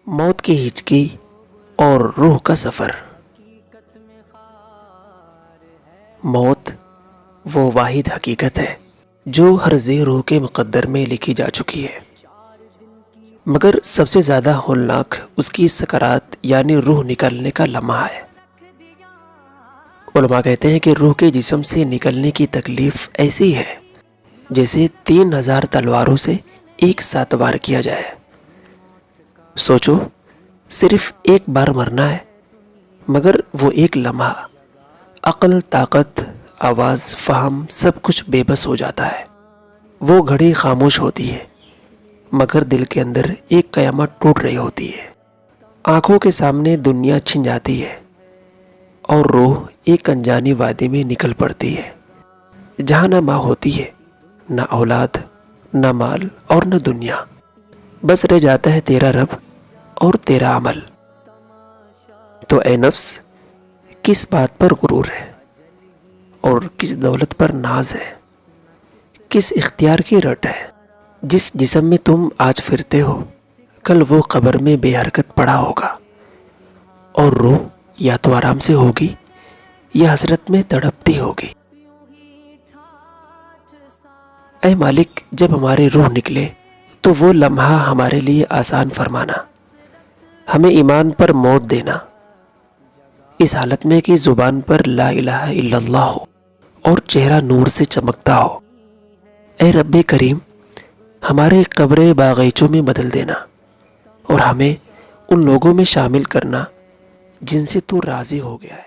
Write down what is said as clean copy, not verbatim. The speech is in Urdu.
موت کی ہچکی اور روح کا سفر۔ موت وہ واحد حقیقت ہے جو ہر ذی روح کے مقدر میں لکھی جا چکی ہے، مگر سب سے زیادہ ہولناک اس کی سکرات یعنی روح نکلنے کا لمحہ ہے۔ علماء کہتے ہیں کہ روح کے جسم سے نکلنے کی تکلیف ایسی ہے جیسے 3000 تلواروں سے ایک ساتھ وار کیا جائے۔ سوچو، صرف ایک بار مرنا ہے، مگر وہ ایک لمحہ عقل، طاقت، آواز، فہم سب کچھ بے بس ہو جاتا ہے۔ وہ گھڑی خاموش ہوتی ہے، مگر دل کے اندر ایک قیامت ٹوٹ رہی ہوتی ہے۔ آنکھوں کے سامنے دنیا چھن جاتی ہے اور روح ایک انجانی وادی میں نکل پڑتی ہے، جہاں نہ ماں ہوتی ہے، نہ اولاد، نہ مال اور نہ دنیا، بس رہ جاتا ہے تیرا رب اور تیرا عمل۔ تو اے نفس، کس بات پر غرور ہے اور کس دولت پر ناز ہے، کس اختیار کی رٹ ہے؟ جس جسم میں تم آج پھرتے ہو، کل وہ قبر میں بے حرکت پڑا ہوگا، اور روح یا تو آرام سے ہوگی یا حسرت میں تڑپتی ہوگی۔ اے مالک، جب ہماری روح نکلے تو وہ لمحہ ہمارے لیے آسان فرمانا، ہمیں ایمان پر موت دینا، اس حالت میں کہ زبان پر لا الہ الا اللہ ہو اور چہرہ نور سے چمکتا ہو۔ اے رب کریم، ہمارے قبر باغیچوں میں بدل دینا اور ہمیں ان لوگوں میں شامل کرنا جن سے تو راضی ہو گیا ہے۔